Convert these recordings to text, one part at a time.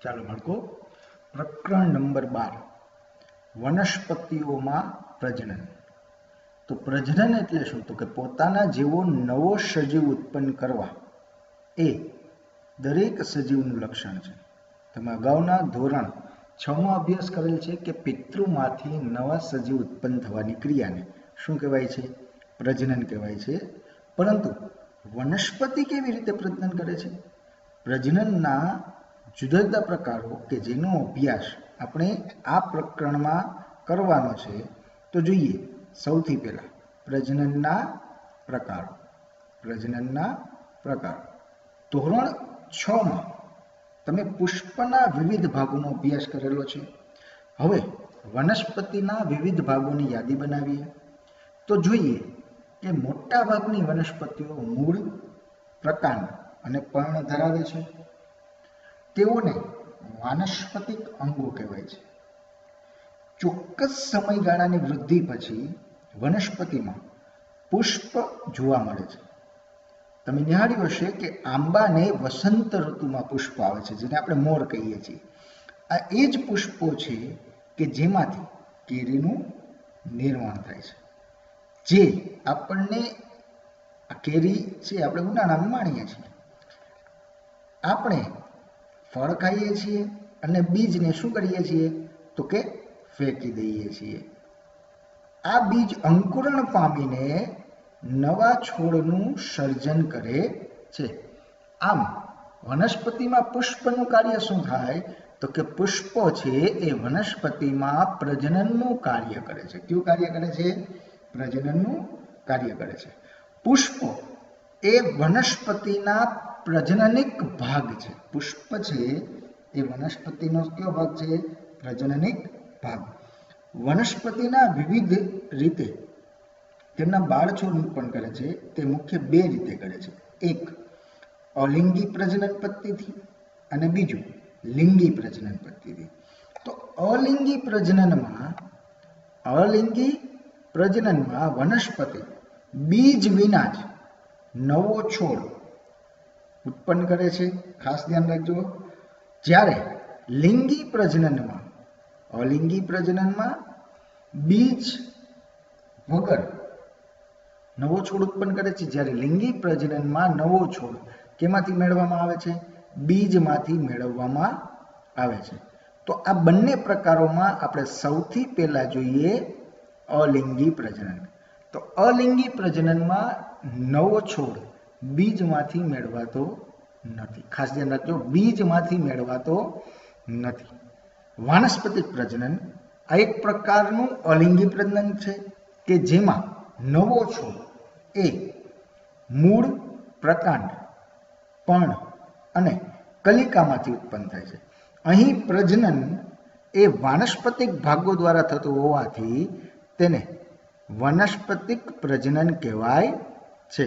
ચાલો બાળકો, પ્રકરણ નંબર 12 વનસ્પતિઓમાં પ્રજનન. તો પ્રજનન એટલે શું? તો કે પોતાના જેવો નવો સજીવ ઉત્પન્ન કરવા એ દરેક સજીવનું લક્ષણ છે. તમે અગાઉના ધોરણ 6 માં અભ્યાસ કરેલ છે કે પિતૃમાંથી નવા સજીવ ઉત્પન્ન થવાની ક્રિયાને શું કહેવાય છે? પ્રજનન કહેવાય છે. પરંતુ વનસ્પતિ કેવી રીતે પ્રજનન કરે છે? પ્રજનનના જુદા જુદા પ્રકારો કે જેનો અભ્યાસ આપણે આ પ્રકરણમાં કરવાનો છે. તો જોઈએ, સૌથી પહેલા પ્રજનનના પ્રકારો. ધોરણ 6 માં તમે પુષ્પના વિવિધ ભાગોનો અભ્યાસ કરેલો છે. હવે વનસ્પતિના વિવિધ ભાગોની યાદી બનાવીએ તો જોઈએ કે મોટા ભાગની વનસ્પતિઓ મૂળ, પ્રકાંડ અને પર્ણ ધરાવે છે. તેઓને વાનસ્પતિક અંગો કહેવાય છે. ચોક્કસ સમયગાળાની વૃદ્ધિ પછી વનસ્પતિમાં પુષ્પ જોવા મળે છે. તમે નિહાળ્યું હશે કે આંબાને વસંત ઋતુમાં પુષ્પ આવે છે, જેને આપણે મોર કહીએ છીએ. આ એ જ પુષ્પો છે કે જેમાંથી કેરીનું નિર્માણ થાય છે. જે આપણને કેરી છે આપણે ઉનાળામાં માણીએ છીએ. આપણે ફળ ખાઈએ છીએ અને બીજને શું કરીએ છીએ? તો કે ફેંકી દઈએ છીએ. આ બીજ અંકુરણ પામીને નવા છોડનું સર્જન કરે છે. આમ વનસ્પતિમાં પુષ્પનું કાર્ય શું થાય? તો કે પુષ્પો છે એ વનસ્પતિમાં પ્રજનનનું કાર્ય કરે છે. કયું કાર્ય કરે છે? પ્રજનનનું કાર્ય કરે છે. પુષ્પો એ વનસ્પતિના પ્રજનનિક ભાગ છે. પુષ્પ છે એ વનસ્પતિનો કયો ભાગ છે? પ્રજનનિક ભાગ. વનસ્પતિના વિવિધ રીતે તેમના બાળછોડ ઉત્પન્ન કરે છે. તે મુખ્ય બે રીતે કરે છે. એક અલિંગી પ્રજનન પદ્ધતિથી અને બીજું લિંગી પ્રજનન પદ્ધતિથી. તો અલિંગી પ્રજનનમાં વનસ્પતિ બીજ વિના જ નવો છોડ ઉત્પન્ન કરે છે. ખાસ ધ્યાન રાખજો. જ્યારે અલિંગી પ્રજનનમાં બીજ વગર નવો છોડ ઉત્પન્ન કરે છે. જ્યારે લિંગી પ્રજનનમાં નવો છોડ કેમાંથી મેળવવામાં આવે છે? બીજમાંથી મેળવવામાં આવે છે. તો આ બંને પ્રકારોમાં આપણે સૌથી પહેલા જોઈએ અલિંગી પ્રજનન. તો અલિંગી પ્રજનનમાં નવો છોડ બીજમાંથી મેળવાતો નથી. ખાસ ધ્યાન રાખજો, બીજમાંથી મેળવાતો નથી. વાનસ્પતિક પ્રજનન આ એક પ્રકારનું અલિંગી પ્રજનન છે કે જેમાં નવો છોડ એ મૂળ, પ્રકાંડ, પર્ણ અને કલિકામાંથી ઉત્પન્ન થાય છે. અહીં પ્રજનન એ વાનસ્પતિક ભાગો દ્વારા થતું હોવાથી તેને વાનસ્પતિક પ્રજનન કહેવાય છે.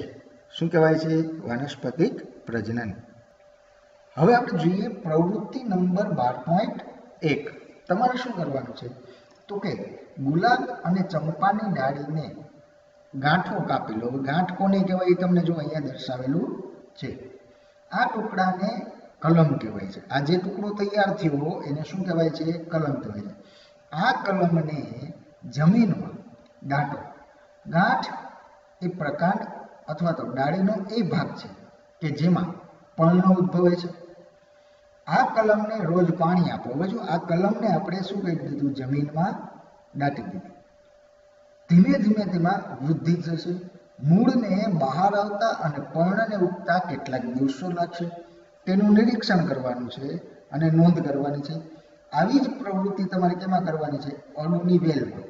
શું કહેવાય છે? વાનસ્પતિક પ્રજનન. હવે આપણે જોઈએ પ્રવૃત્તિ નંબર 12.1. તમારે શું કરવાનું છે? તો કે ગુલાબ અને ચંપાની ડાળીને ગાંઠો કાપી લો. ગાંઠ કોને કહેવાય એ તમને જો અહીંયા દર્શાવેલું છે. આ ટુકડાને કલમ કહેવાય છે. આ જે ટુકડો તૈયાર થયો એને શું કહેવાય છે? કલમ કહેવાય છે. આ કલમને જમીનમાં દાટો. ગાંઠ એ પ્રકાંડ અથવા તો ડાળીનો એ ભાગ છે કે જેમાં પર્ણ ઉદ્ભવે છે. આ કલમને રોજ પાણી આપો. હવે જો આ કલમને આપણે શું કરી દીધું? જમીનમાં દાટી દીધી. ધીમે ધીમે તેમાં વૃદ્ધિ થશે. મૂળને બહાર આવતા અને પર્ણને ઉગતા કેટલાક દિવસો લાગશે. તેનું નિરીક્ષણ કરવાનું છે અને નોંધ કરવાની છે. આવી જ પ્રવૃત્તિ તમારે કેમાં કરવાની છે? અડુની વેલમાં.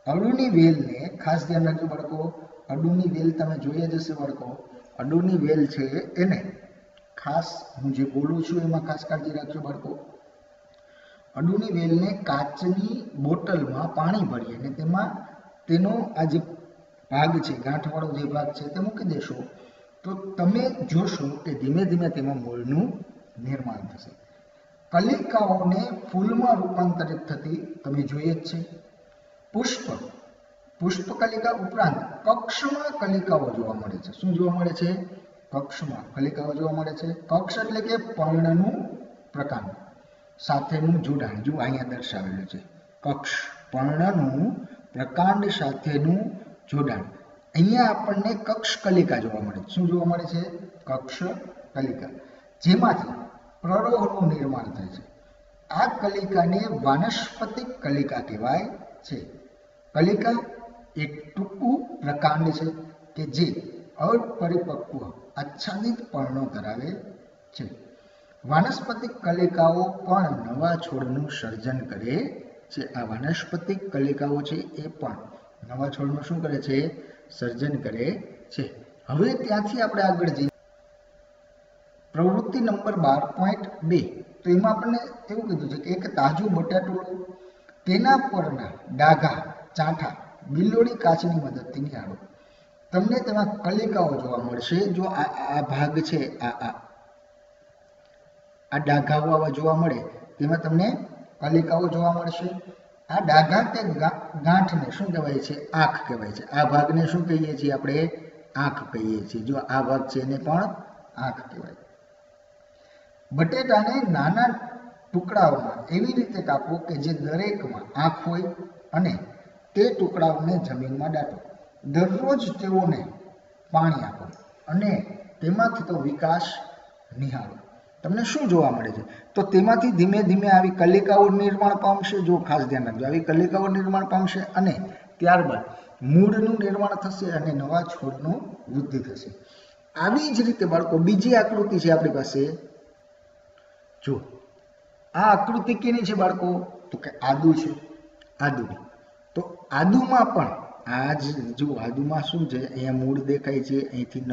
અડુની વેલને ખાસ ધ્યાન રાખજો બાળકો. અડુની વેલ તમે જોઈ જ હશે બાળકો. અડુની વેલ છે એને ખાસ હું જે બોલું છું એમાં ખાસ કાળજી રાખજો બાળકો. અડુની વેલને કાચની બોટલમાં પાણી ભરી અને તેમાં તેનો આ જે ભાગ છે, ગાંઠવાળો જે ભાગ છે તે મૂકી દેશો તો તમે જોશો કે ધીમે ધીમે તેમાં મૂળનું નિર્માણ થશે. કલિકાઓને ફૂલમાં રૂપાંતરિત થતી તમે જોઈએ જ છે. પુષ્પકલિકા ઉપરાંત કક્ષમાં કલિકાઓ જોવા મળે છે. શું જોવા મળે છે? કક્ષમાં કલિકાઓ જોવા મળે છે. કક્ષ એટલે કે પર્ણનું પ્રકાંડ. સાથેનું જોડાણ જો અહીંયા દર્શાવેલું છે કક્ષ પર્ણનું પ્રકાંડ સાથેનું જોડાણ. અહીંયા આપણને કક્ષ કલિકા જોવા મળે છે. શું જોવા મળે છે? કક્ષ કલિકા, જેમાંથી પ્રરોહનું નિર્માણ થાય છે. આ કલિકાને વાનસ્પતિક કલિકા કહેવાય છે. કલિકા એક ટૂંકું પ્રકાંડ છે કે જે અપરિપક્વ આચ્છાદિત પર્ણો ધરાવે છે. વાનસ્પતિક કલિકાઓ પણ નવા છોડનું સર્જન કરે છે. આ વાનસ્પતિક કલિકાઓ છે એ પણ નવા છોડનું શું કરે છે? સર્જન કરે છે. હવે ત્યાંથી આપણે આગળ જઈએ પ્રવૃત્તિ નંબર 12.2. તો એમાં આપણને એવું કીધું છે કે એક તાજું બટાટું લો, તેના પરના ડાઘા ચાંઠા બિલોડી કાચની મદદથી નિહાળો. તમને તેમાં કલિકાઓ જોવા મળશે. જો આ ભાગ છે, આ ડાઘાઓ આવા જોવા મળે, તેમાં તમને કલિકાઓ જોવા મળશે. આ ડાઘા કે ગાંઠને શું કહેવાય છે? આંખ કહેવાય છે. આ ભાગને શું કહીએ છીએ આપણે? આંખ કહીએ છીએ. જો આ ભાગ છે એને પણ આંખ કહેવાય. બટેટાને નાના ટુકડાઓમાં એવી રીતે કાપો કે જે દરેકમાં આંખ હોય અને તે ટુકડાઓને જમીનમાં દાટો. દરરોજ તેઓને પાણી આપો અને તેમાંથી તો વિકાસ નિહાળો. તમને શું જોવા મળે છે? તો તેમાંથી ધીમે ધીમે આવી કલિકાઓ નિર્માણ પામશે. જો ખાસ ધ્યાન રાખજો, આવી કલિકાઓ નિર્માણ પામશે અને ત્યારબાદ મૂળનું નિર્માણ થશે અને નવા છોડનું વૃદ્ધિ થશે. આવી જ રીતે બાળકો બીજી આકૃતિ છે આપણી પાસે. જો આ આકૃતિ કેની છે બાળકો? તો કે આદુ છે. આદુની. તો આદુમાં પણ આ જ જો આદુમાં શું છે? અહીંયા મૂળ દેખાય છે, અહીંથી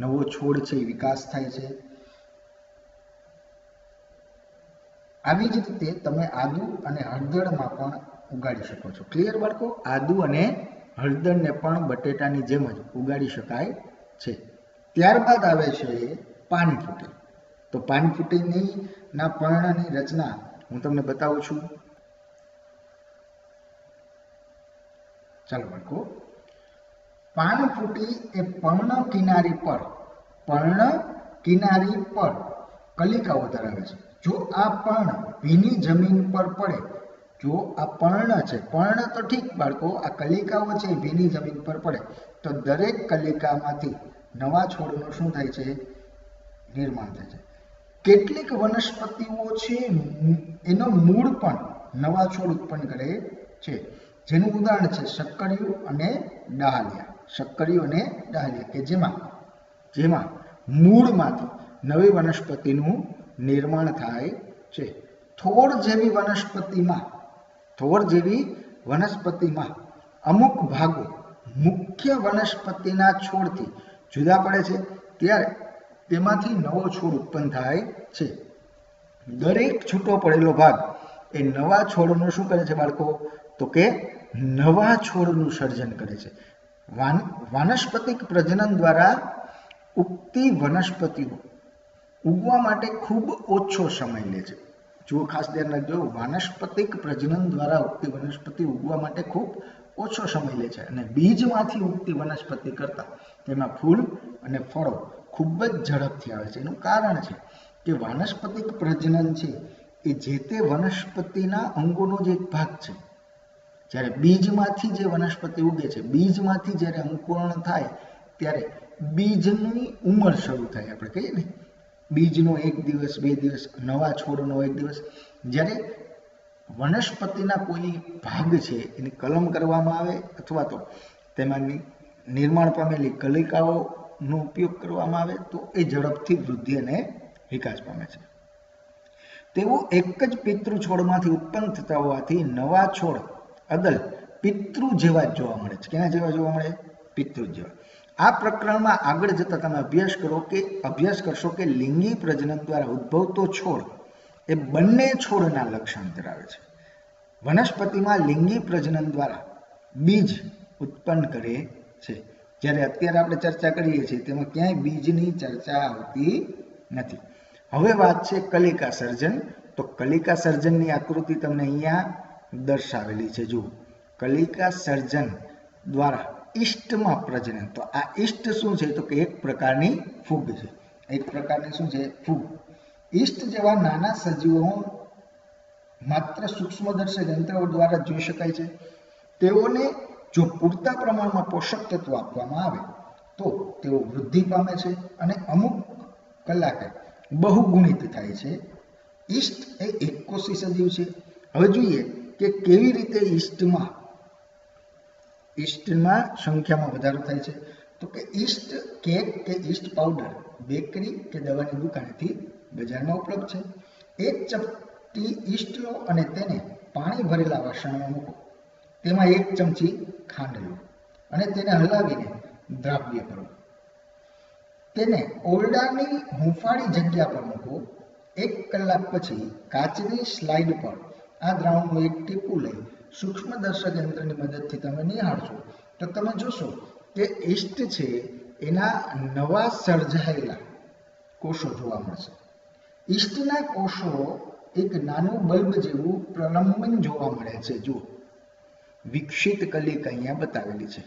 નવો છોડ છે વિકાસ થાય છે. આવી જ રીતે તમે આદુ અને હળદરમાં પણ ઉગાડી શકો છો. ક્લિયર બાળકો? આદુ અને હળદરને પણ બટેટાની જેમ જ ઉગાડી શકાય છે. ત્યારબાદ આવે છે પાનફૂટી. તો પાનફૂટીની પર્ણની રચના હું તમને બતાવું છું. ચાલો બાળકો, પાનફૂટી એ પર્ણ કિનારી પર કલિકાઓ ધરાવે છે. જો આ પર્ણ ભીની જમીન પર પડે, જો આ પર્ણ છે, પર્ણ તો ઠીક બાળકો, આ કલિકાઓ છે ભીની જમીન પર પડે તો દરેક કલિકામાંથી નવા છોડનું શું થાય છે? નિર્માણ થાય છે. કેટલીક વનસ્પતિઓ છે એનો મૂળ પણ નવા છોડ ઉત્પન્ન કરે છે. જેનું ઉદાહરણ છે શક્કરિયું અને ડાહલિયા. શક્કરિયું અને ડાહલિયા કે જેમાં મૂળમાંથી નવી વનસ્પતિનું નિર્માણ થાય છે. થોર જેવી વનસ્પતિમાં અમુક ભાગો મુખ્ય વનસ્પતિના છોડથી જુદા પડે છે, ત્યારે તેમાંથી નવો છોડ ઉત્પન્ન થાય છે. દરેક છૂટો પડેલો ભાગ એ નવા છોડનું શું કરે છે બાળકો? તો કે નવા છોડનું સર્જન કરે છે. વાનસ્પતિક પ્રજનન દ્વારા ઉગતી વનસ્પતિઓ ઉગવા માટે ખૂબ ઓછો સમય લે છે. જો ખાસ ધ્યાન રાખજો, વાનસ્પતિક પ્રજનન દ્વારા ઉગતી વનસ્પતિ ઉગવા માટે ખૂબ ઓછો સમય લે છે અને બીજમાંથી ઉગતી વનસ્પતિ કરતાં તેમાં ફૂલ અને ફળો ખૂબ જ ઝડપથી આવે છે. એનું કારણ છે કે વાનસ્પતિક પ્રજનન છે એ જે તે વનસ્પતિના અંગોનો જ એક ભાગ છે. જ્યારે બીજમાંથી જે વનસ્પતિ ઉગે છે, બીજમાંથી જ્યારે અંકુરણ થાય ત્યારે બીજની ઉંમર શરૂ થાય. આપણે કહીએ ને, બીજનો 1 દિવસ 2 દિવસ, નવા છોડનો 1 દિવસ. જ્યારે વનસ્પતિના કોઈ ભાગ છે એની કલમ કરવામાં આવે અથવા તો તેમાંની નિર્માણ પામેલી કલિકાઓનો ઉપયોગ કરવામાં આવે તો એ ઝડપથી વૃદ્ધિ અને વિકાસ પામે છે. તેઓ એક જ પિતૃ છોડમાંથી ઉત્પન્ન થતા હોવાથી નવા છોડ અદલ પિતૃ જેવા જ જોવા મળે છે. કેના જેવા જોવા મળે? પિતૃ જેવા. આ પ્રકરણમાં આગળ જતા તમે અભ્યાસ કરશો કે લિંગી પ્રજનન દ્વારા ઉદ્ભવતો છોડ એ બંને છોડના લક્ષણ ધરાવે છે. વનસ્પતિમાં લિંગી પ્રજનન દ્વારા બીજ ઉત્પન્ન કરે છે. જ્યારે અત્યારે આપણે ચર્ચા કરીએ છીએ તેમાં ક્યાંય બીજની ચર્ચા આવતી નથી. હવે વાત છે કલિકા સર્જન. તો કલિકા સર્જનની આકૃતિ તમને અહીંયા દર્શાવેલી છે. જુઓ, કલિકા સર્જન દ્વારા ઈસ્ટમાં પ્રજનન. તો આ ઈસ્ટ શું છે? તો કે એક પ્રકારની ફૂગ છે. એક પ્રકારની શું છે? ફૂગ. ઈસ્ટ જેવા નાના સજીવો માત્ર સૂક્ષ્મદર્શક યંત્રો દ્વારા જોઈ શકાય છે. તેઓને જો પૂરતા પ્રમાણમાં પોષક તત્વો આપવામાં આવે તો તેઓ વૃદ્ધિ પામે છે અને અમુક કલાકે બહુગુણિત થાય છે. ઈસ્ટ એ એકકોષી સજીવ છે. હવે જોઈએ કે કેવી રીતે ઈસ્ટમાં સંખ્યામાં વધારો થાય છે. તો કે ઈસ્ટ કેક કે ઈસ્ટ પાવડર બેકરી કે દવાની દુકાનેથી બજારમાં ઉપલબ્ધ છે. એક ચપટી ઈસ્ટ લો અને તેને પાણી ભરેલા વાસણમાં મૂકો. તેમાં 1 ચમચી ખાંડ લો અને તેને હલાવીને દ્રાવ્ય કરો. તેને ઓરડાની હૂંફાળી જગ્યા પર મૂકો. 1 કલાક પછી કાચની સ્લાઇડ પર આ દ્રાવણનું એક ટીપું લઈ સૂક્ષ્મદર્શક યંત્રની મદદથી તમે નિહાળશો તો તમે જોશો કે ઈસ્ટ છે એના નવા સર્જાયેલા કોષો જોવા મળશે. ઈસ્ટના કોષો એક નાનું બલ્બ જેવું પ્રલંબન જોવા મળે છે. જુઓ, વિકસિત કલિકા અહીંયા બતાવેલી છે.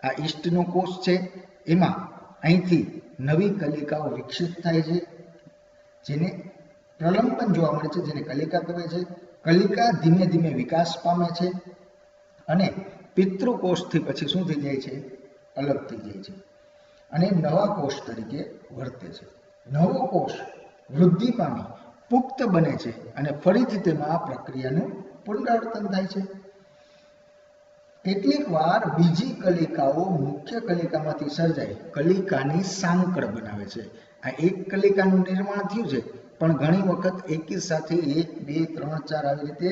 આ ઈસ્ટનો કોષ છે, એમાં અહીંથી નવી કલિકાઓ વિકસિત થાય છે, જેને પ્રલંબન જોવા મળે છે, જેને કલિકા કહેવાય છે. કલિકા ધીમે ધીમે વિકાસ પામે છે અને પિતૃકોષથી પછી શું થઈ જાય છે? અલગ થઈ જાય છે અને નવા કોષ તરીકે વર્તે છે. નવો કોષ વૃદ્ધિ પામી પુખ્ત બને છે અને ફરીથી તેમાં આ પ્રક્રિયાનું પુનરાવર્તન થાય છે. કેટલીક વાર બીજી કલિકાઓ મુખ્ય કલિકામાંથી સર્જાઈ કલિકાની સાંકળ બનાવે છે. આ એક કલિકાનું નિર્માણ થયું છે, પણ ઘણી વખત એકી સાથે 1, 2, 3, 4 આવી રીતે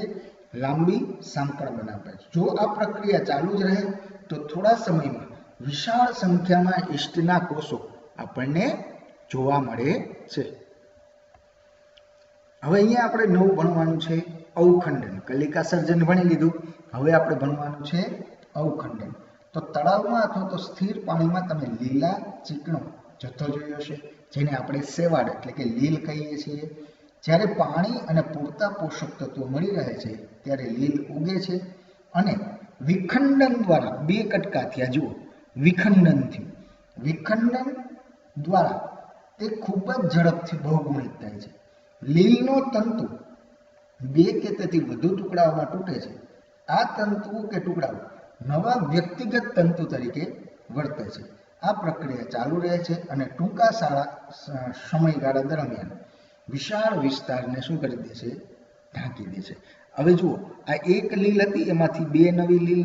લાંબી સાંકળ બનાવે છે. જો આ પ્રક્રિયા ચાલુ જ રહે તો થોડા સમયમાં વિશાળ સંખ્યામાં ઈસ્ટના કોષો આપણને જોવા મળે છે. હવે અહીંયા આપણે નવું ભણવાનું છે અવખંડન. કલિકા સર્જન ભણી લીધું, હવે આપણે ભણવાનું છે અવખંડન. તો તળાવમાં અથવા તો સ્થિર પાણીમાં તમે લીલા ચીકણો જથ્થો જોયો હશે, જેને આપણે શેવાળ એટલે કે લીલ કહીએ છીએ. જ્યારે પાણી અને પૂરતા પોષક તત્વો મળી રહે છે ત્યારે લીલ ઉગે છે અને વિખંડન દ્વારા 2 કટકા થયા. જુઓ, વિખંડન થયું. વિખંડન દ્વારા તે ખૂબ જ ઝડપથી બહુગુણિત થાય છે. લીલનો તંતુ 2 કે તેથી વધુ ટુકડાઓમાં તૂટે છે. આ તંતુ કે ટુકડાઓ નવા વ્યક્તિગત તંતુ તરીકે વર્તે છે. આ પ્રક્રિયા ચાલુ રહે છે અને ટૂંકા સમયગાળા દરમિયાન વિશાળ વિસ્તારને શું કરી દે છે? ઢાંકી દે છે. હવે જુઓ, આ એક લીલ હતી, એમાંથી 2 નવી લીલ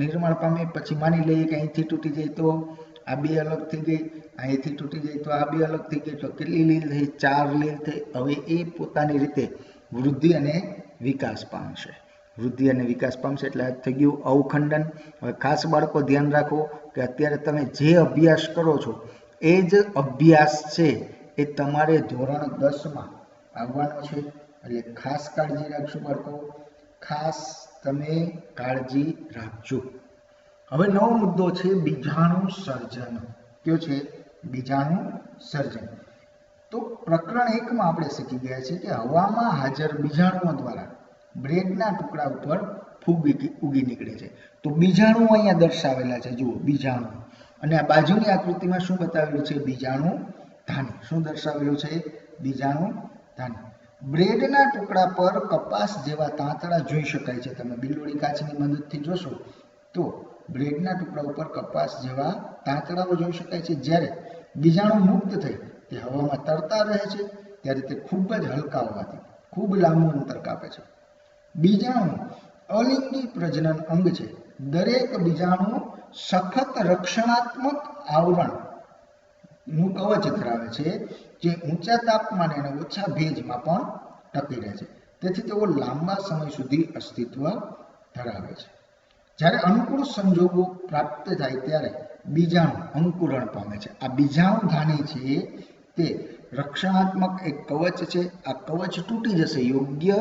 નિર્માણ પામે. પછી માની લઈએ કે અહીંથી તૂટી જાય તો આ 2 અલગ થઈ ગઈ, અહીંથી તૂટી જાય તો આ 2 અલગ થઈ ગઈ. તો કેટલી લીલ થઈ? 4 લીલ થઈ. હવે એ પોતાની રીતે વૃદ્ધિ અને વિકાસ પામશે. વૃદ્ધિ અને વિકાસ પામશે એટલે આ થઈ ગયું અવખંડન. હવે ખાસ બાળકો ધ્યાન રાખો કે અત્યારે તમે જે અભ્યાસ કરો છો એ જ અભ્યાસ છે એ તમારે ધોરણ 10માં આવવાનો છે, એટલે ખાસ કાળજી રાખજો બાળકો, ખાસ તમે કાળજી રાખજો. હવે નવો મુદ્દો છે બીજાણુ સર્જન. કયો છે? બીજાણુ સર્જન. તો પ્રકરણ 1માં આપણે શીખી ગયા છીએ કે હવામાં હાજર બીજાણુઓ દ્વારા બ્રેડના ટુકડા ઉપર ફૂગ ઉગી નીકળે છે. તો બીજાણુઓ અહીંયા દર્શાવેલા છે. જુઓ, બીજાણુ. અને આ બાજુની આકૃતિમાં શું બતાવેલું છે? બીજાણુ ધાની. શું દર્શાવેલું છે? બીજાણુ ધાની. બ્રેડના ટુકડા પર કપાસ જેવા તાંતણા જોઈ શકાય છે. તમે બિલોડી કાચની મદદથી જોશો તો બ્રેડના ટુકડા ઉપર કપાસ જેવા તાંતણાઓ જોઈ શકાય છે. જ્યારે બીજાણુ મુક્ત થઈ તે હવામાં તરતા રહે છે ત્યારે તે ખૂબ જ હલકા હોવાથી ખૂબ લાંબુ અંતર કાપે છે. બીજાણુ અલિંગી પ્રજનન અંગ છે. દરેક બીજાણુ સખત રક્ષણાત્મક આવરણનું કવચ ધરાવે છે, જે ઊંચા તાપમાને અને ઓછા ભેજમાં પણ ટકી રહે છે. તેથી તેઓ લાંબા સમય સુધી અસ્તિત્વ ધરાવે છે. જ્યારે અનુકૂળ સંજોગો પ્રાપ્ત થાય ત્યારે બીજાણુ અંકુરણ પામે છે. આ બીજાણુ ધાની છે તે રક્ષણાત્મક એક કવચ છે. આ કવચ તૂટી જશે, યોગ્ય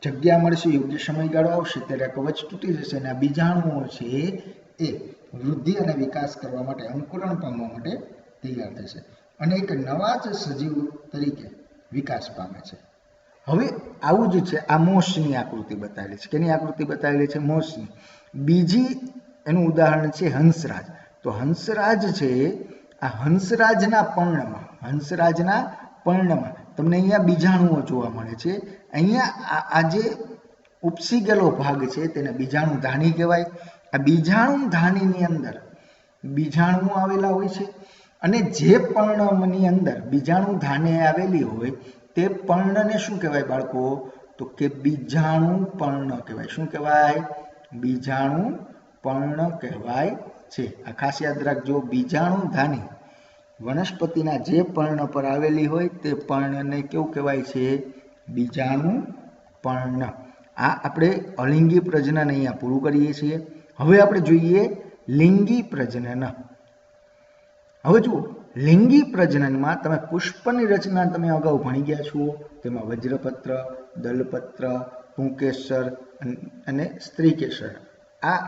જગ્યા મળશે, યોગ્ય સમયગાળો આવશે ત્યારે આ કવચ તૂટી જશે અને આ બીજાણુઓ છે એ વૃદ્ધિ અને વિકાસ કરવા માટે, અંકુરણ પામવા માટે તૈયાર થશે અને એક નવા જ સજીવ તરીકે વિકાસ પામે છે. હવે આવું જ છે, આ મોસની આકૃતિ બતાવેલી છે. કેની આકૃતિ બતાવેલી છે? મોસની. બીજી એનું ઉદાહરણ છે હંસરાજ. તો હંસરાજ છે, આ હંસરાજના પર્ણમાં તમને અહીંયા બીજાણુઓ જોવા મળે છે. અહીંયા આ જે ઉપસી ગયેલો ભાગ છે તેને બીજાણુ ધાની કહેવાય. આ બીજાણુ ધાનીની અંદર બીજાણુઓ આવેલા હોય છે અને જે પર્ણની અંદર બીજાણુ ધાને આવેલી હોય તે પર્ણને શું કહેવાય બાળકો? તો કે બીજાણુ પર્ણ કહેવાય. શું કહેવાય? બીજાણુ પર્ણ કહેવાય છે. આ ખાસ યાદ રાખજો, બીજાણુ ધાની વનસ્પતિના જે પર્ણ પર આવેલી હોય તે પર્ણને કેવું કહેવાય છે? બીજાણુ પર્ણ. આ આપણે અલિંગી પ્રજનન અહીંયા પૂરું કરીએ છીએ. હવે આપણે જોઈએ લિંગી પ્રજનન. હવે જુઓ, લિંગી પ્રજનનમાં તમે પુષ્પની રચના તમે અગાઉ ભણી ગયા છો. તેમાં વજ્રપત્ર, દલપત્ર, પુંકેસર અને સ્ત્રીકેસર આ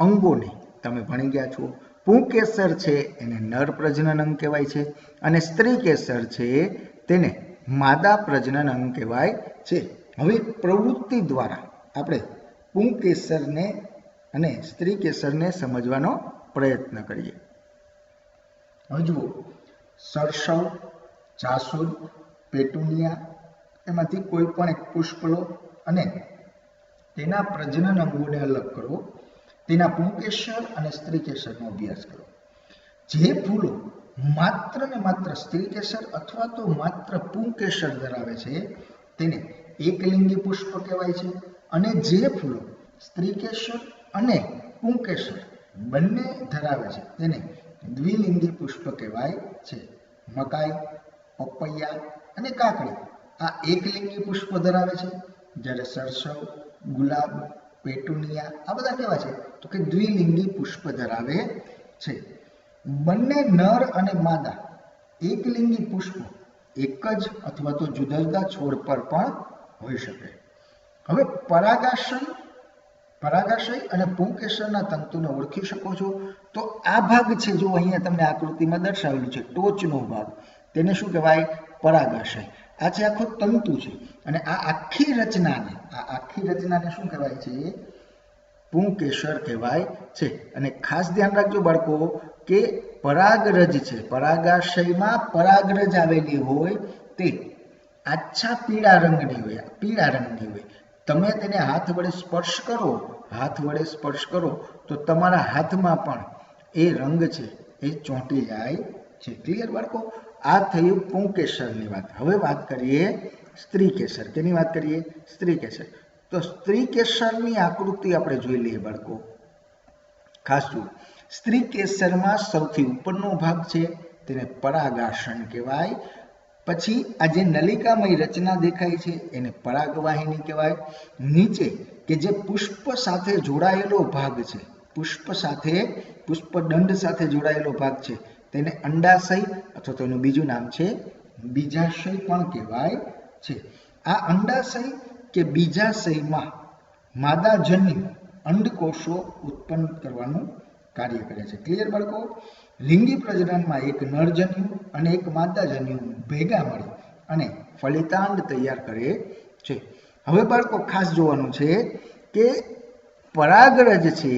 અંગોને તમે ભણી ગયા છો. પુંકેસર છે એને નર પ્રજનન અંગ કહેવાય છે અને સ્ત્રીકેસર છે તેને માદા પ્રજનન અંગ કહેવાય છે. હવે પ્રવૃત્તિ દ્વારા આપણે પુંકેસરને અને સ્ત્રીકેસરને સમજવાનો પ્રયત્ન કરીએ. હવે જુઓ, સરસવ, જાસૂદ, પેટુનિયા એમાંથી કોઈ પણ એક પુષ્પ લો અને તેના પ્રજનન અંગોને અલગ કરો. તેના પુંકેસર અને સ્ત્રીકેસરનો અભ્યાસ કરો. જે ફૂલો માત્ર ને માત્ર સ્ત્રીકેસર અથવા તો માત્ર પુંકેસર ધરાવે છે તેને એકલિંગી પુષ્પ કહેવાય છે અને જે ફૂલો સ્ત્રીકેસર અને પુંકેસર બંને ધરાવે છે તેને દ્વિલિંગી પુષ્પ કહેવાય છે. મકાઈ, પપૈયા અને કાકડી આ એકલિંગી પુષ્પ ધરાવે છે, જ્યારે સરસવ, ગુલાબ, પેટુનિયા આ બધા કેવા છે? તો કે દ્વિલિંગી પુષ્પ ધરાવે છે. બંને નર અને માદા એકલિંગી પુષ્પો એક જ અથવા તો જુદા જુદા છોડ પર પણ હોઈ શકે. હવે પરાગાશય અને પુંકેસરના તંતુને ઓળખી શકો છો. તો આ ભાગ છે, જો અહીંયા તમને આકૃતિમાં દર્શાવેલું છે ટોચનો ભાગ, તેને શું કહેવાય? પરાગાશય. આ છે આખો તંતુ છે અને આ આખી રચનાને શું કહેવાય છે? પુંકેસર કહેવાય છે. અને ખાસ ધ્યાન રાખજો બાળકો કે પરાગરજ છે, પરાગાશયમાં પરાગરજ આવેલી હોય તે આછા પીળા રંગની હોય. તમે તેને હાથ વડે સ્પર્શ કરો તો તમારા હાથમાં પણ એ રંગ છે એ ચોંટી જાય છે. ક્લિયર બાળકો? આ થયું પુંકેસરની વાત. હવે વાત કરીએ સ્ત્રીકેસર. કેની વાત કરીએ? સ્ત્રીકેસર. તો સ્ત્રીકેસરની આકૃતિ આપણે જોઈ લઈએ બાળકો. ખાસ જુઓ, સ્ત્રીકેસરમાં સૌથી ઉપરનો ભાગ છે તેને પરાગાસન કહેવાય. પછી આ જે નલિકામય રચના દેખાય છે એને પરાગવાહિની કહેવાય. નીચે કે જે પુષ્પ સાથે જોડાયેલો ભાગ છે, પુષ્પદંડ સાથે જોડાયેલો ભાગ છે તેને અંડાશય અથવા તો એનું બીજું નામ છે બીજાશય પણ કહેવાય છે. આ અંડાશય કે બીજાશયમાં માદાજન્યુ અંડકોષો ઉત્પન્ન કરવાનું કાર્ય કરે છે. ક્લિયર બાળકો? લિંગી પ્રજનનમાં એક નરજન્યુ અને એક માદાજન્યુ ભેગા મળી અને ફલિતાંડ તૈયાર કરે છે. હવે બાળકો ખાસ જોવાનું છે કે પરાગરજ છે,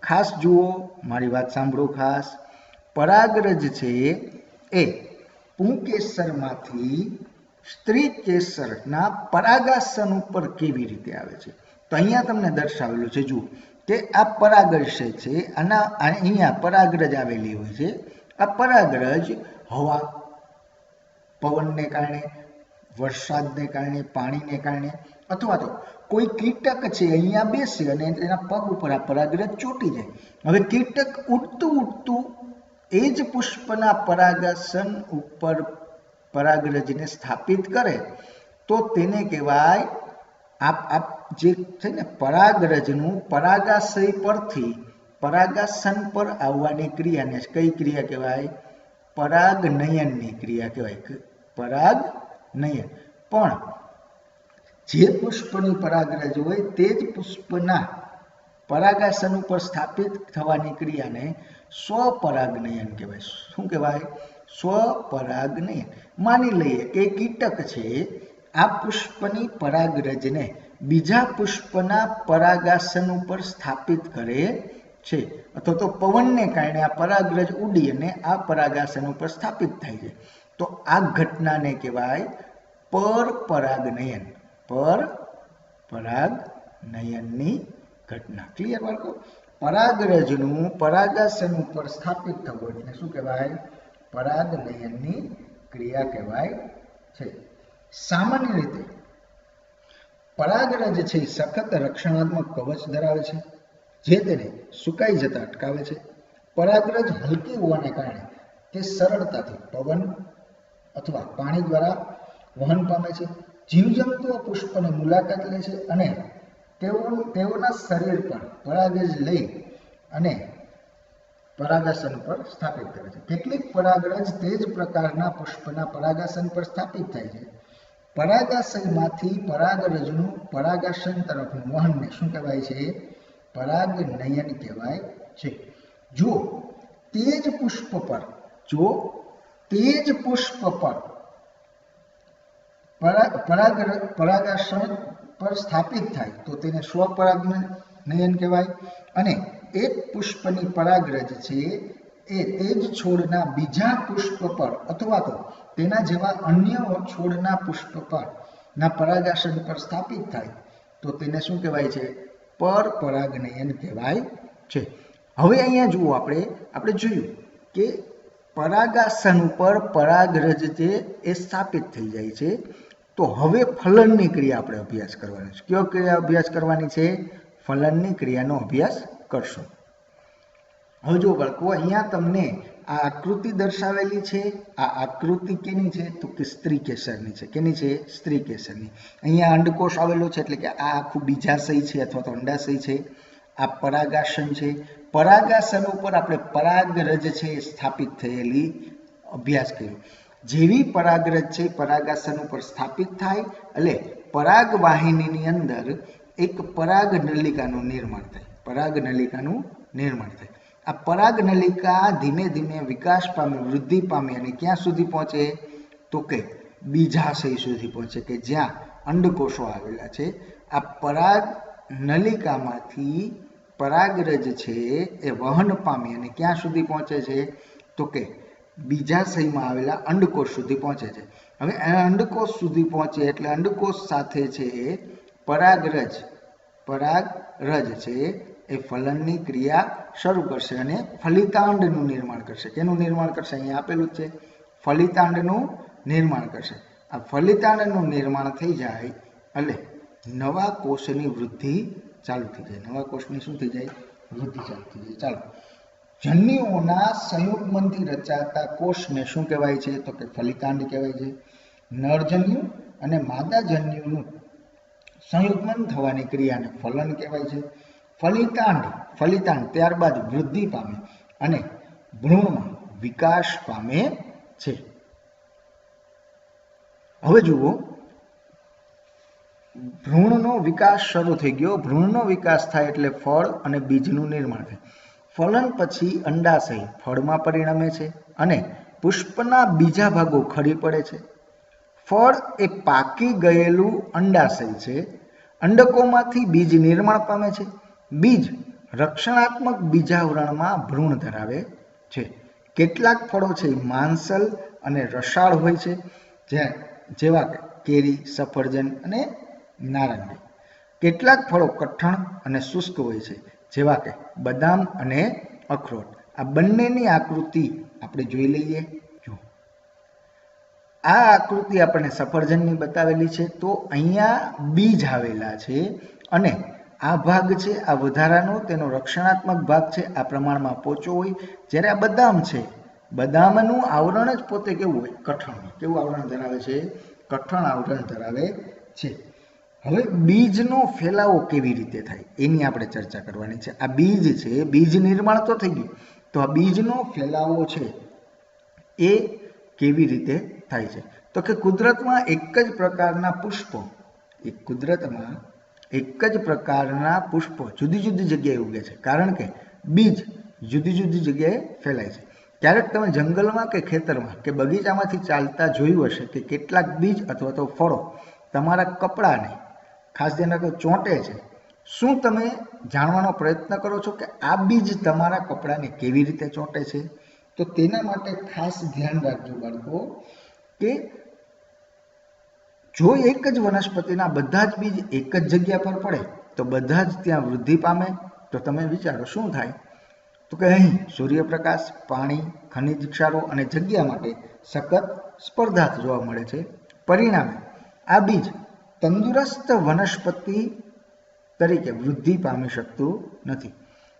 ખાસ જુઓ, મારી વાત સાંભળો ખાસ. પરાગરજ છે એ પુંકેસરમાંથી સ્ત્રીકેસરના પરાગાસન ઉપર કેવી રીતે આવે છે? તો અહીંયા તમને દર્શાવેલું છે. જુઓ કે આ પરાગરજ છે, અહીંયા પરાગરજ આવેલી હોય છે. આ પરાગરજ હવા, પવનને કારણે, વરસાદને કારણે, પાણીને કારણે અથવા તો કોઈ કીટક છે અહીંયા બેસે અને તેના પગ ઉપર આ પરાગરજ ચોંટી જાય. હવે કીટક ઉડતું એ જ પુષ્પના પરાગાસન ઉપર પરાગરજને સ્થાપિત કરે તો તેને કહેવાય જે છે ને પરાગરજનું પરાગાશય પરથી પરાગાસન પર આવવાની ક્રિયાને કઈ ક્રિયા કહેવાય? પરાગનયનની ક્રિયા કહેવાય. પરાગનયન. પણ જે પુષ્પની પરાગરજ હોય તે જ પુષ્પના પરાગાસન ઉપર સ્થાપિત થવાની ક્રિયાને સ્વપરાગનયન કહેવાય. શું કહેવાય? સ્વપરાગનયન. માની લઈએ કે કીટક છે આ પુષ્પની પરાગરજને બીજા પુષ્પના પરાગાસન ઉપર સ્થાપિત કરે છે અથવા તો પવનને કારણે આ પરાગરજ ઉડી અને આ પરાગાસન ઉપર સ્થાપિત થાય છે. તો આ ઘટનાને કહેવાય પરપરાગનયન, પરપરાગનયનની ઘટના. ક્લિયર બાળકો? પરાગરજનું પરાગાસન ઉપર સ્થાપિત થવું એટલે શું કહેવાય? પરાગનયનની ક્રિયા કહેવાય છે. સામાન્ય રીતે પરાગરજ છે એ સખત રક્ષણાત્મક કવચ ધરાવે છે જે તેને સુકાઈ જતા અટકાવે છે. પરાગરજ હલકી હોવાને કારણે તે સરળતાથી પવન અથવા પાણી દ્વારા વહન પામે છે. જીવજંતુઓ પુષ્પની મુલાકાત લે છે અને તેઓના શરીર પર પરાગરજ લઈ અને પરાગાસન પર સ્થાપિત કરે છે. કેટલીક પરાગરજ તે જ પ્રકારના પુષ્પના પરાગાસન પર સ્થાપિત થાય છે. પરાગાશયમાંથી પરાગરજનું પરાગાસન તરફનું વહનને શું કહેવાય છે? પરાગનયન કહેવાય છે. જો તે જ પુષ્પ પર પરાગાસન પર સ્થાપિત થાય તો તેને સ્વપરાગનયન કહેવાય. અને એક પુષ્પની પરાગરજ છે એ તે જ છોડના બીજા પુષ્પ પર અથવા તો તેના જેવા અન્ય છોડના પુષ્પ પર ના પરાગાસન પર સ્થાપિત થાય તો તેને શું કહેવાય છે? પરપરાગનયન કહેવાય છે. હવે અહીંયા જુઓ, આપણે જોયું કે પરાગાસન ઉપર પરાગરજ છે એ સ્થાપિત થઈ જાય છે. તો હવે ફલનની ક્રિયા આપણે અભ્યાસ કરવાની છે. કયો ક્રિયા અભ્યાસ કરવાની છે? ફલનની ક્રિયાનો અભ્યાસ કરશું. હવે જો બાળકો, અહીંયા તમને આ આકૃતિ દર્શાવેલી છે. આ આકૃતિ કેની છે? તો કે સ્ત્રીકેસરની છે. કેની છે? સ્ત્રીકેસરની. અહીંયા અંડકોષ આવેલો છે એટલે કે આ આખું બીજાશય છે અથવા તો અંડાશય છે. આ પરાગાસન છે. પરાગાસન ઉપર આપણે પરાગરજ છે સ્થાપિત થયેલી અભ્યાસ કર્યો. જેવી પરાગરજ છે પરાગાસન ઉપર સ્થાપિત થાય એટલે પરાગવાહિનીની અંદર એક પરાગનલિકાનું નિર્માણ થાય. પરાગનલિકાનું નિર્માણ થાય. આ પરાગનલિકા ધીમે ધીમે વિકાસ પામે, વૃદ્ધિ પામે અને ક્યાં સુધી પહોંચે? તો કે બીજાશય સુધી પહોંચે કે જ્યાં અંડકોષો આવેલા છે. આ પરાગનલિકામાંથી પરાગરજ છે એ વહન પામી અને ક્યાં સુધી પહોંચે છે? તો કે બીજાશયમાં આવેલા અંડકોષ સુધી પહોંચે છે. હવે અંડકોષ સુધી પહોંચે એટલે અંડકોષ સાથે છે પરાગરજ છે એ ફલનની ક્રિયા શરૂ કરશે અને ફલિતાંડનું નિર્માણ કરશે. કેનું નિર્માણ કરશે? અહીંયા આપેલું જ છે, ફલિતાંડનું નિર્માણ કરશે. આ ફલિતાંડનું નિર્માણ થઈ જાય એટલે નવા કોષની વૃદ્ધિ ચાલુ થઈ જાય. નવા કોષની શું થઈ જાય? વૃદ્ધિ ચાલુ થઈ જાય. ચાલો, જન્યુઓના સંયુગ્મનથી રચાતા કોષને શું કહેવાય છે? તો કે ફલિતાંડ કહેવાય છે. નરજન્યુ અને માદા જન્યુનું સંયુગ્મન થવાની ક્રિયાને ફલન કહેવાય છે. ફલિતાંડ ત્યારબાદ વૃદ્ધિ પામે અને ભ્રૂણમાં વિકાસ પામે છે. હવે જુઓ, ભ્રૂણનો વિકાસ શરૂ થઈ ગયો. ભ્રૂણનો વિકાસ થાય એટલે ફળ અને બીજનું નિર્માણ થાય. ફલન પછી અંડાશય ફળમાં પરિણમે છે અને પુષ્પના બીજા ભાગો ખરી પડે છે. ફળ એ પાકી ગયેલું અંડાશય છે. અંડકોમાંથી બીજ નિર્માણ પામે છે. બીજ રક્ષણાત્મક બીજાવરણમાં ભ્રૂણ ધરાવે છે. કેટલાક ફળો છે માંસલ અને રસાળ હોય છે, જેવા કે કેરી, સફરજન અને નારંગી. કેટલાક ફળો કઠણ અને શુષ્ક હોય છે, જેવા કે બદામ અને અખરોટ. આ બંનેની આકૃતિ આપણે જોઈ લઈએ. આ આકૃતિ આપણને સફરજનની બતાવેલી છે. તો અહીંયા બીજ આવેલા છે અને આ ભાગ છે આ વધારાનો તેનો રક્ષણાત્મક ભાગ છે, આ પ્રમાણમાં પોચો હોય. જ્યારે આ બદામ છે, બદામનું આવરણ જ પોતે કેવું હોય? કઠણ. કેવું આવરણ ધરાવે છે? કઠણ આવરણ ધરાવે છે. હવે બીજનો ફેલાવો કેવી રીતે થાય એની આપણે ચર્ચા કરવાની છે. આ બીજ છે, બીજ નિર્માણ તો થઈ ગયું, તો આ બીજનો ફેલાવો છે એ કેવી રીતે થાય છે? તો કે કુદરતમાં એક જ પ્રકારના પુષ્પો જુદી જુદી જગ્યાએ ઉગે છે, કારણ કે બીજ જુદી જુદી જગ્યાએ ફેલાય છે. ક્યારેક તમે જંગલમાં કે ખેતરમાં કે બગીચામાંથી ચાલતા જોયું હશે કે કેટલાક બીજ અથવા તો ફળો તમારા કપડાને ખાસ ધ્યાન રાખો ચોંટે છે. શું તમે જાણવાનો પ્રયત્ન કરો છો કે આ બીજ તમારા કપડાને કેવી રીતે ચોંટે છે? તો તેના માટે ખાસ ધ્યાન રાખજો બાળકો કે જો એક જ વનસ્પતિના બધા જ બીજ એક જ જગ્યા પર પડે તો બધા જ ત્યાં વૃદ્ધિ પામે. તો તમે વિચારો શું થાય? તો કે અહીં સૂર્યપ્રકાશ, પાણી, ખનિજ ક્ષારો અને જગ્યા માટે સખત સ્પર્ધા જોવા મળે છે. પરિણામે આ બીજ તંદુરસ્ત વનસ્પતિ તરીકે વૃદ્ધિ પામી શકતું નથી.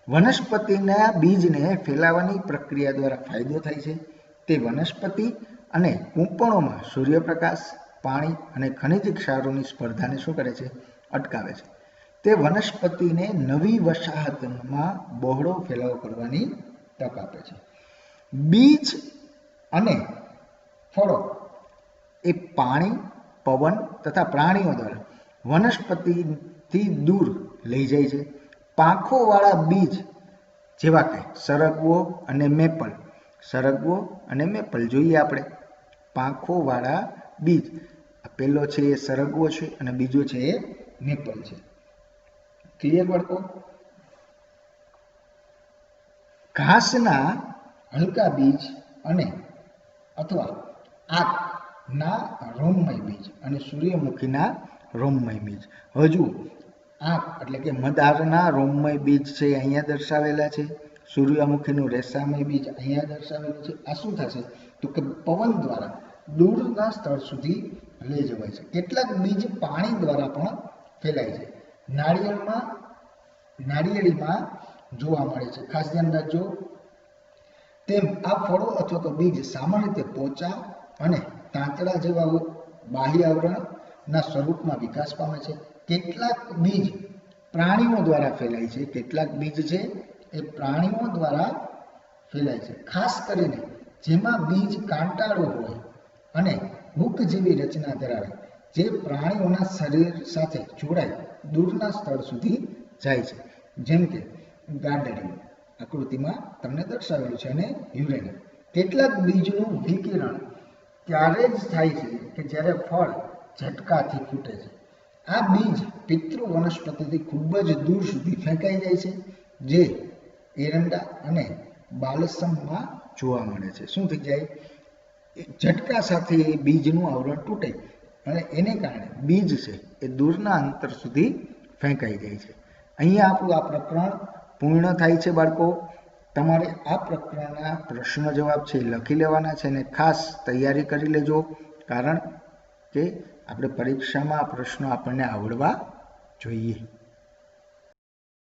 વનસ્પતિના બીજને ફેલાવાની પ્રક્રિયા દ્વારા ફાયદો થાય છે. તે વનસ્પતિ અને કૂંપણોમાં સૂર્યપ્રકાશ, પાણી અને ખનિજ ક્ષારોની સ્પર્ધાને શું કરે છે? અટકાવે છે. તે વનસ્પતિને નવી વસાહતમાં બહોળો ફેલાવો કરવાની તક આપે છે. બીજ અને ફળો એ પાણી, પવન તથા પ્રાણીઓ દ્વારા વનસ્પતિથી દૂર લઈ જાય છે. પાંખોવાળા બીજ જેવા કે સરગવો અને મેપલ. સરગવો અને મેપલ જોઈએ આપણે. પાંખોવાળા બીજ, પહેલો છે એ સરગવો છે અને બીજો છે એ મેપલ છે. ક્લિયર બાળકો? ઘાસના હલકા બીજ અને અથવા આંખના રોમમય બીજ અને સૂર્યમુખીના રોમમય બીજ. હજુ આંખ એટલે કે મદારના રોમમય બીજ છે અહીંયા દર્શાવેલા છે. સૂર્યમુખીનું રેસામય બીજ અહીંયા દર્શાવેલું છે. આ શું થશે? તો કે પવન દ્વારા દૂરના સ્થળ સુધી લઈ જવાય છે. કેટલાક બીજ પાણી દ્વારા પણ ફેલાય છે. નાળિયેરીમાં જોવા મળે છે. ખાસ ધ્યાન રાખજો. તેમ આ ફળો અથવા તો બીજ સામાન્ય રીતે પોચા અને તાંતણા જેવા બાહ્ય આવરણના સ્વરૂપમાં વિકાસ પામે છે. કેટલાક બીજ પ્રાણીઓ દ્વારા ફેલાય છે. કેટલાક બીજ છે એ પ્રાણીઓ દ્વારા ફેલાય છે. ખાસ કરીને જેમાં બીજ કાંટાળું હોય અને હૂક જેવી રચના ધરાવે, જે પ્રાણીઓના શરીર સાથે જોડાઈ દૂરના સ્થળ સુધી જાય છે. જેમ કે ગાડરિયું આકૃતિમાં તમને દર્શાવેલું છે અને યુરેનિયમ. કેટલાક બીજનું વિકિરણ ત્યારે જ થાય છે કે જ્યારે ફળ ઝટકાથી ફૂટે છે. આ બીજ પિતૃ વનસ્પતિથી ખૂબ જ દૂર સુધી ફેંકાઈ જાય છે, જે એરંડા અને બાલસમમાં જોવા મળે છે. શું થઈ જાય? ઝટકા સાથે બીજનું આવરણ તૂટે અને એને કારણે બીજ છે એ દૂરના અંતર સુધી ફેંકાઈ જાય છે. અહીંયા આપણું આ પ્રકરણ પૂર્ણ થાય છે બાળકો. તમારે આ પ્રકરણના પ્રશ્ન જવાબ છે એ લખી લેવાના છે અને ખાસ તૈયારી કરી લેજો, કારણ કે આપણે પરીક્ષામાં આ પ્રશ્નો આપણને આવડવા જોઈએ.